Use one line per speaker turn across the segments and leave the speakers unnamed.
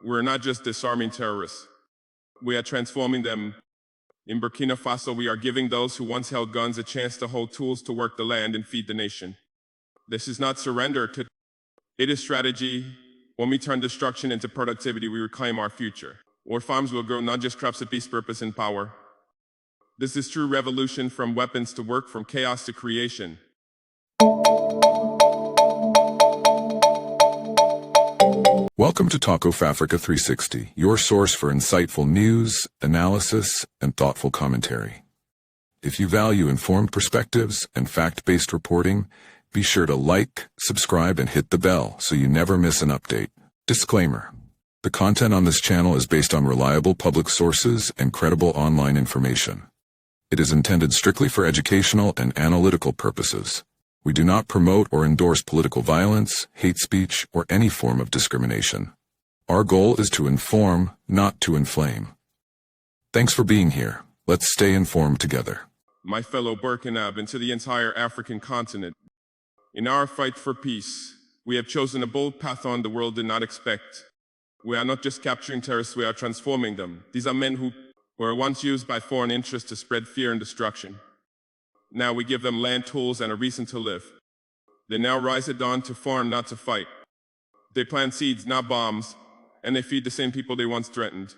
We're not just disarming terrorists. We are transforming them. In Burkina Faso, we are giving those who once held guns a chance to hold tools to work the land and feed the nation. This is not surrender. It is strategy. When we turn destruction into productivity, we reclaim our future. Our farms will grow not just crops of peace, purpose, and power. This is true revolution, from weapons to work, from chaos to creation.
Welcome to Talk of Africa 360, your source for insightful news, analysis, and thoughtful commentary. If you value informed perspectives and fact-based reporting, be sure to like, subscribe, and hit the bell so you never miss an update. Disclaimer: the content on this channel is based on reliable public sources and credible online information. It is intended strictly for educational and analytical purposes. We do not promote or endorse political violence, hate speech, or any form of discrimination. Our goal is to inform, not to inflame. Thanks for being here. Let's stay informed together.
My fellow Burkinab, and to the entire African continent, in our fight for peace, we have chosen a bold path on the world did not expect. We are not just capturing terrorists, we are transforming them. These are men who were once used by foreign interests to spread fear and destruction. Now we give them land, tools, and a reason to live. They now rise at dawn to farm, not to fight. They plant seeds, not bombs, and they feed the same people they once threatened.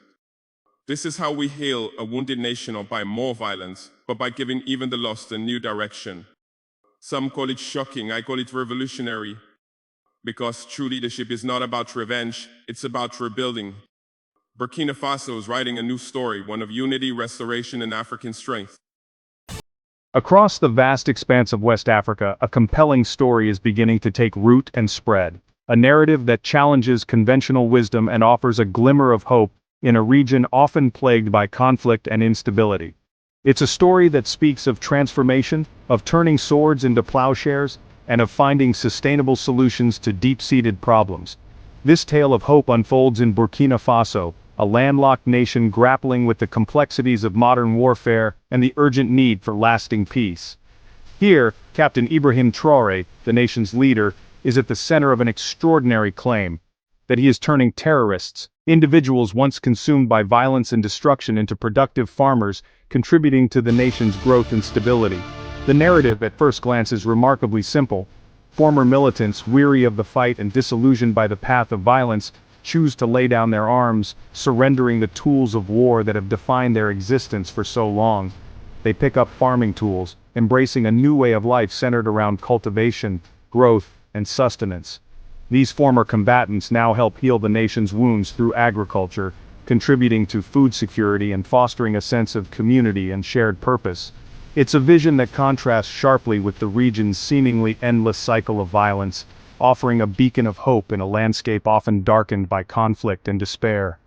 This is how we heal a wounded nation, not by more violence, but by giving even the lost a new direction. Some call it shocking, I call it revolutionary, because true leadership is not about revenge, it's about rebuilding. Burkina Faso is writing a new story, one of unity, restoration, and African strength.
Across the vast expanse of West Africa, a compelling story is beginning to take root and spread. A narrative that challenges conventional wisdom and offers a glimmer of hope in a region often plagued by conflict and instability. It's a story that speaks of transformation, of turning swords into plowshares, and of finding sustainable solutions to deep-seated problems. This tale of hope unfolds in Burkina Faso, a landlocked nation grappling with the complexities of modern warfare and the urgent need for lasting peace. Here, Captain Ibrahim Traoré, the nation's leader, is at the center of an extraordinary claim: that he is turning terrorists, individuals once consumed by violence and destruction, into productive farmers, contributing to the nation's growth and stability. The narrative at first glance is remarkably simple. Former militants, weary of the fight and disillusioned by the path of violence, choose to lay down their arms, surrendering the tools of war that have defined their existence for so long. They pick up farming tools, embracing a new way of life centered around cultivation, growth, and sustenance. These former combatants now help heal the nation's wounds through agriculture, contributing to food security and fostering a sense of community and shared purpose. It's a vision that contrasts sharply with the region's seemingly endless cycle of violence, offering a beacon of hope in a landscape often darkened by conflict and despair.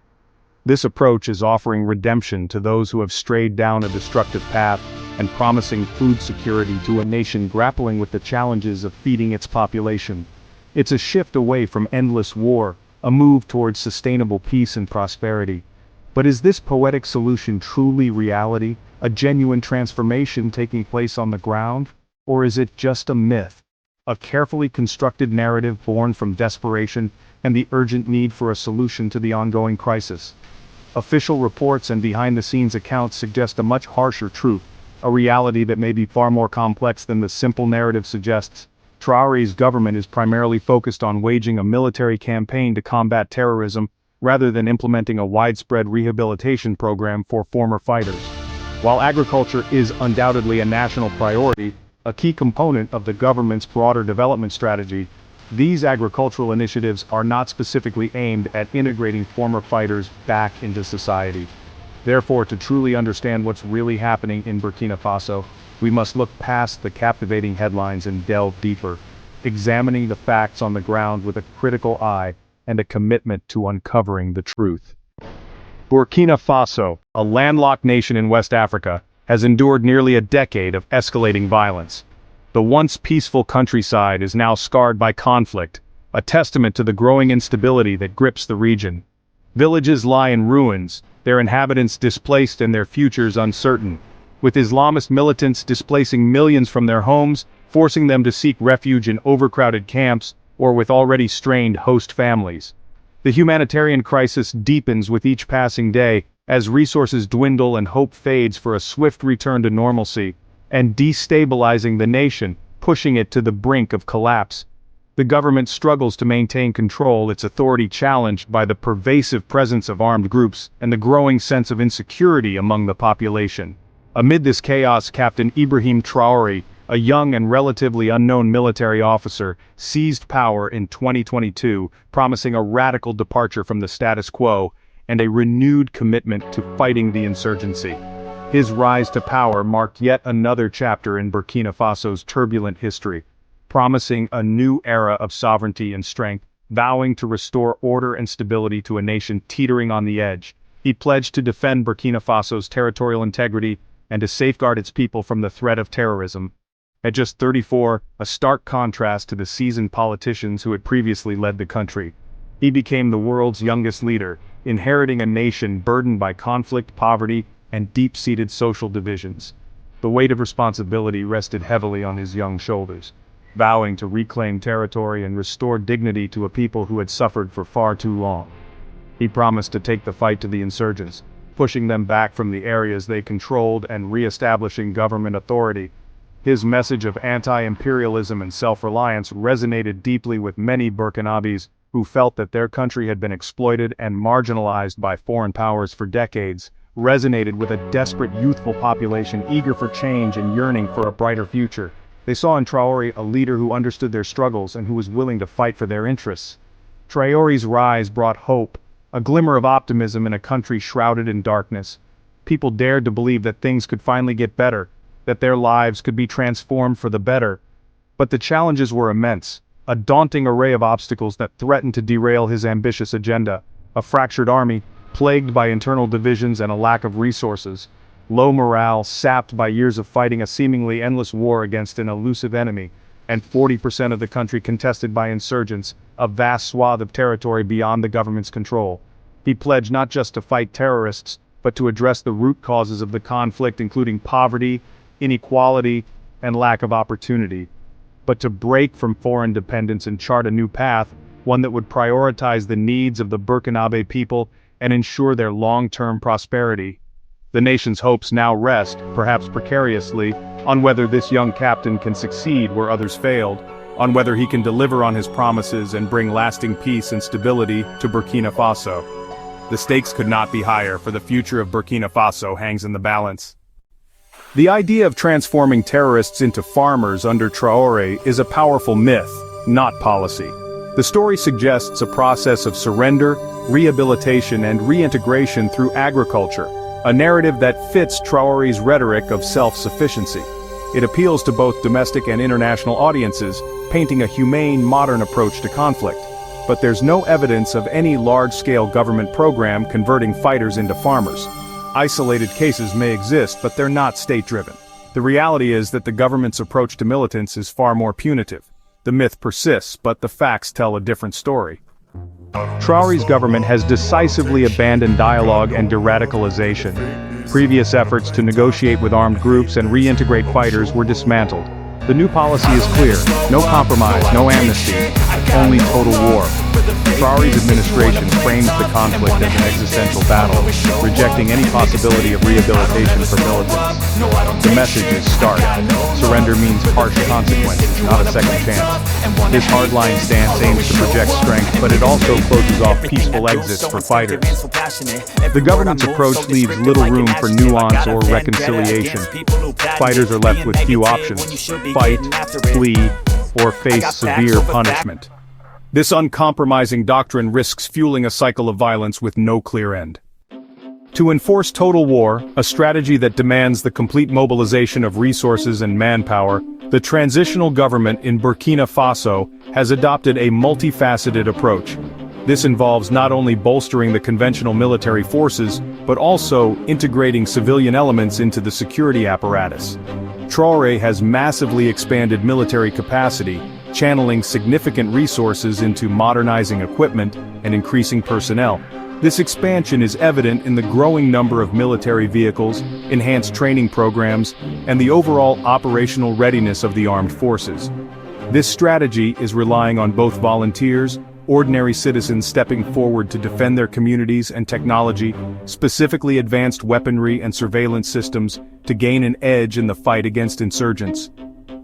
This approach is offering redemption to those who have strayed down a destructive path and promising food security to a nation grappling with the challenges of feeding its population. It's a shift away from endless war, a move towards sustainable peace and prosperity. But is this poetic solution truly reality, a genuine transformation taking place on the ground? Or is it just a myth? A carefully constructed narrative born from desperation and the urgent need for a solution to the ongoing crisis. Official reports and behind-the-scenes accounts suggest a much harsher truth, a reality that may be far more complex than the simple narrative suggests. Traoré's government is primarily focused on waging a military campaign to combat terrorism, rather than implementing a widespread rehabilitation program for former fighters. While agriculture is undoubtedly a national priority, a key component of the government's broader development strategy, these agricultural initiatives are not specifically aimed at integrating former fighters back into society. Therefore, to truly understand what's really happening in Burkina Faso, we must look past the captivating headlines and delve deeper, examining the facts on the ground with a critical eye and a commitment to uncovering the truth. Burkina Faso, a landlocked nation in West Africa, has endured nearly a decade of escalating violence. The once peaceful countryside is now scarred by conflict, a testament to the growing instability that grips the region. Villages lie in ruins, their inhabitants displaced and their futures uncertain, with Islamist militants displacing millions from their homes, forcing them to seek refuge in overcrowded camps, or with already strained host families. The humanitarian crisis deepens with each passing day, as resources dwindle and hope fades for a swift return to normalcy, and destabilizing the nation, pushing it to the brink of collapse. The government struggles to maintain control, its authority challenged by the pervasive presence of armed groups and the growing sense of insecurity among the population. Amid this chaos, Captain Ibrahim Traoré, a young and relatively unknown military officer, seized power in 2022, promising a radical departure from the status quo and a renewed commitment to fighting the insurgency. His rise to power marked yet another chapter in Burkina Faso's turbulent history, promising a new era of sovereignty and strength, vowing to restore order and stability to a nation teetering on the edge. He pledged to defend Burkina Faso's territorial integrity and to safeguard its people from the threat of terrorism. At just 34, a stark contrast to the seasoned politicians who had previously led the country. He became the world's youngest leader, inheriting a nation burdened by conflict, poverty, and deep-seated social divisions. The weight of responsibility rested heavily on his young shoulders, vowing to reclaim territory and restore dignity to a people who had suffered for far too long. He promised to take the fight to the insurgents, pushing them back from the areas they controlled and re-establishing government authority. His message of anti-imperialism and self-reliance resonated deeply with many Burkinabés who felt that their country had been exploited and marginalized by foreign powers for decades, resonated with a desperate youthful population eager for change and yearning for a brighter future. They saw in Traoré a leader who understood their struggles and who was willing to fight for their interests. Traoré's rise brought hope, a glimmer of optimism in a country shrouded in darkness. People dared to believe that things could finally get better, that their lives could be transformed for the better. But the challenges were immense, a daunting array of obstacles that threatened to derail his ambitious agenda. A fractured army, plagued by internal divisions and a lack of resources. Low morale, sapped by years of fighting a seemingly endless war against an elusive enemy, and 40% of the country contested by insurgents, a vast swath of territory beyond the government's control. He pledged not just to fight terrorists, but to address the root causes of the conflict, including poverty, inequality, and lack of opportunity. But to break from foreign dependence and chart a new path, one that would prioritize the needs of the Burkinabé people and ensure their long-term prosperity. The nation's hopes now rest, perhaps precariously, on whether this young captain can succeed where others failed, on whether he can deliver on his promises and bring lasting peace and stability to Burkina Faso. The stakes could not be higher, for the future of Burkina Faso hangs in the balance. The idea of transforming terrorists into farmers under Traoré is a powerful myth, not policy. The story suggests a process of surrender, rehabilitation, and reintegration through agriculture, a narrative that fits Traoré's rhetoric of self-sufficiency. It appeals to both domestic and international audiences, painting a humane, modern approach to conflict. But there's no evidence of any large-scale government program converting fighters into farmers. Isolated cases may exist, but they're not state-driven. The reality is that the government's approach to militants is far more punitive. The myth persists, but the facts tell a different story. Traoré's government has decisively abandoned dialogue and de-radicalization. Previous efforts to negotiate with armed groups and reintegrate fighters were dismantled. The new policy is clear: no compromise, no amnesty, only total war. Traoré's administration frames the conflict as an existential battle, rejecting any possibility of rehabilitation for militants. The message is stark: surrender means harsh consequences, not a second chance. This hardline stance aims to project strength, but it also closes off peaceful exits for fighters. The government's approach leaves little room for nuance or reconciliation. Fighters are left with few options: fight, flee, or face severe punishment. This uncompromising doctrine risks fueling a cycle of violence with no clear end. To enforce total war, a strategy that demands the complete mobilization of resources and manpower, the transitional government in Burkina Faso has adopted a multifaceted approach. This involves not only bolstering the conventional military forces, but also integrating civilian elements into the security apparatus. Traoré has massively expanded military capacity, channeling significant resources into modernizing equipment and increasing personnel. This expansion is evident in the growing number of military vehicles, enhanced training programs, and the overall operational readiness of the armed forces. This strategy is relying on both volunteers ordinary citizens stepping forward to defend their communities and technology, specifically advanced weaponry and surveillance systems, to gain an edge in the fight against insurgents.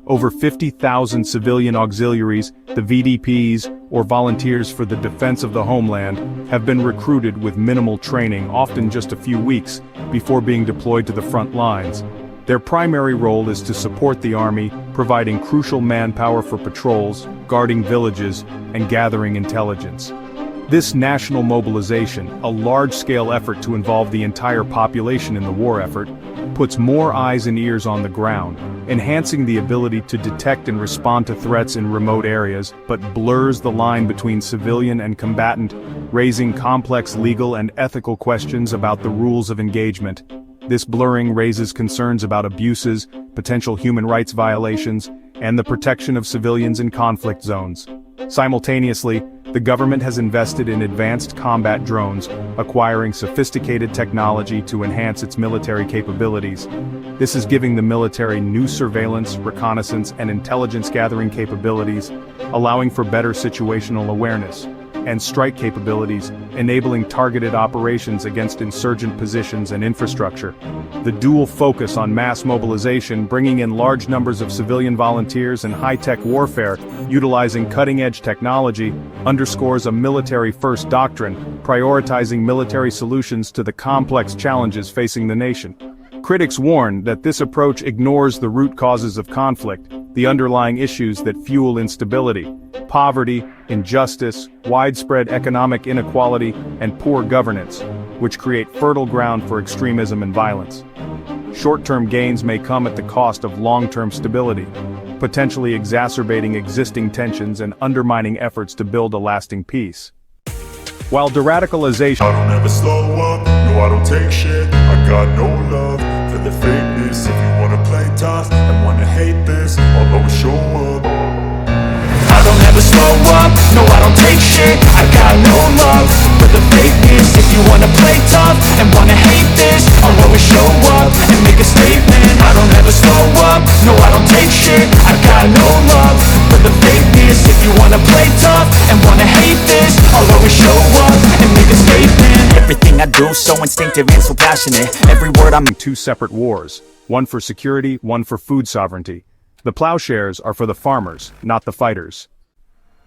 Over 50,000 civilian auxiliaries, the VDPs, or volunteers for the defense of the homeland, have been recruited with minimal training, often just a few weeks, before being deployed to the front lines. Their primary role is to support the army, providing crucial manpower for patrols, guarding villages, and gathering intelligence. This national mobilization, a large-scale effort to involve the entire population in the war effort, puts more eyes and ears on the ground, enhancing the ability to detect and respond to threats in remote areas, but blurs the line between civilian and combatant, raising complex legal and ethical questions about the rules of engagement. This blurring raises concerns about abuses, potential human rights violations, and the protection of civilians in conflict zones. Simultaneously, the government has invested in advanced combat drones, acquiring sophisticated technology to enhance its military capabilities. This is giving the military new surveillance, reconnaissance, and intelligence-gathering capabilities, allowing for better situational awareness, and strike capabilities, enabling targeted operations against insurgent positions and infrastructure. The dual focus on mass mobilization, bringing in large numbers of civilian volunteers and high-tech warfare, utilizing cutting-edge technology, underscores a military-first doctrine, prioritizing military solutions to the complex challenges facing the nation. Critics warn that this approach ignores the root causes of conflict, the underlying issues that fuel instability: poverty, injustice, widespread economic inequality, and poor governance, which create fertile ground for extremism and violence. Short-term gains may come at the cost of long-term stability, potentially exacerbating existing tensions and undermining efforts to build a lasting peace. While de-radicalization—
I don't ever slow up, no I don't take shit. I got no love for the fakeness. If you wanna play tough and wanna hate this, I'll always show up. I don't ever slow up, no I don't take shit. I got no love for the fakeness. If you wanna play tough and wanna hate this, I'll always show up and make a statement. I don't ever slow up, no I don't take shit. I got no love for the fakeness. If you wanna play tough and wanna hate this, I'll always show up and make a statement. Everything I do so instinctive and so passionate. Every word I'm—
two separate wars, one for security, one for food sovereignty. The plowshares are for the farmers, not the fighters.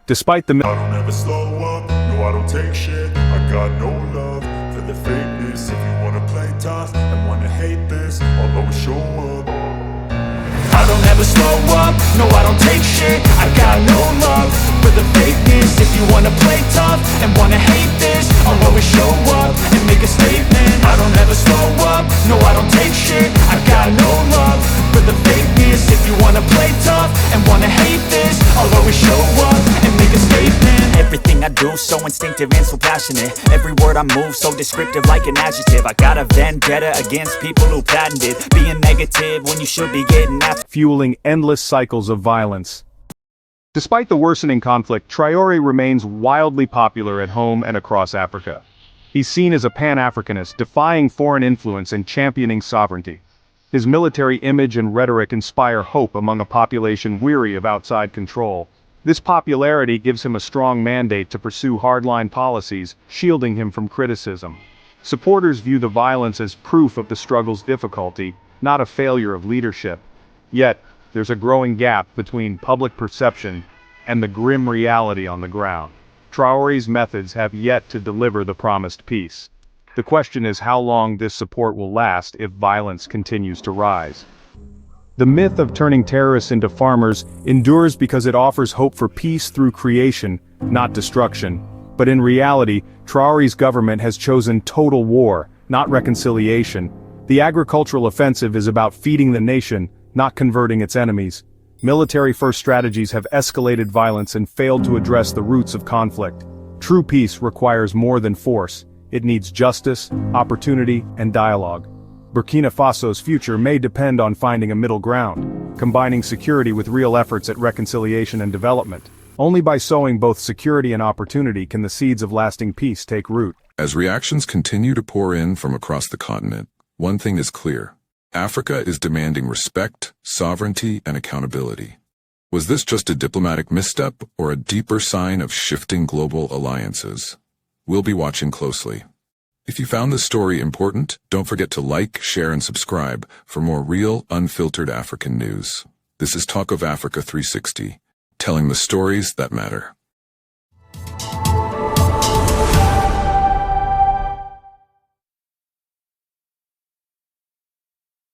Despite the—
I don't ever slow up, no I don't take shit. I got no love for the fakeness. If you wanna play tough and wanna hate this, I'll always show up. I don't ever slow up, no I don't take shit. I got no love for the fakeness. If you wanna play tough and wanna hate this, I'll always show up and make a statement. I don't ever slow up, no I don't take shit. I got no love for the fakeness. If you wanna play tough and wanna hate this, I'll always show up and make a statement. Everything I do so instinctive and so passionate. Every word I move so descriptive like an adjective. I got a vendetta against people who patented being negative when you should be getting after,
fueling endless cycles of violence. Despite the worsening conflict, Traoré remains wildly popular at home and across Africa. He's seen as a Pan-Africanist, defying foreign influence and championing sovereignty. His military image and rhetoric inspire hope among a population weary of outside control. This popularity gives him a strong mandate to pursue hardline policies, shielding him from criticism. Supporters view the violence as proof of the struggle's difficulty, not a failure of leadership. Yet, there's a growing gap between public perception and the grim reality on the ground. Traoré's methods have yet to deliver the promised peace. The question is how long this support will last if violence continues to rise. The myth of turning terrorists into farmers endures because it offers hope for peace through creation, not destruction. But in reality, Traoré's government has chosen total war, not reconciliation. The agricultural offensive is about feeding the nation, not converting its enemies. Military-first strategies have escalated violence and failed to address the roots of conflict. True peace requires more than force. It needs justice, opportunity, and dialogue. Burkina Faso's future may depend on finding a middle ground, combining security with real efforts at reconciliation and development. Only by sowing both security and opportunity can the seeds of lasting peace take root.
As reactions continue to pour in from across the continent, one thing is clear. Africa is demanding respect, sovereignty, and accountability. Was this just a diplomatic misstep or a deeper sign of shifting global alliances? We'll be watching closely. If you found this story important, don't forget to like, share, and subscribe for more real, unfiltered African news. This is Talk of Africa 360, telling the stories that matter.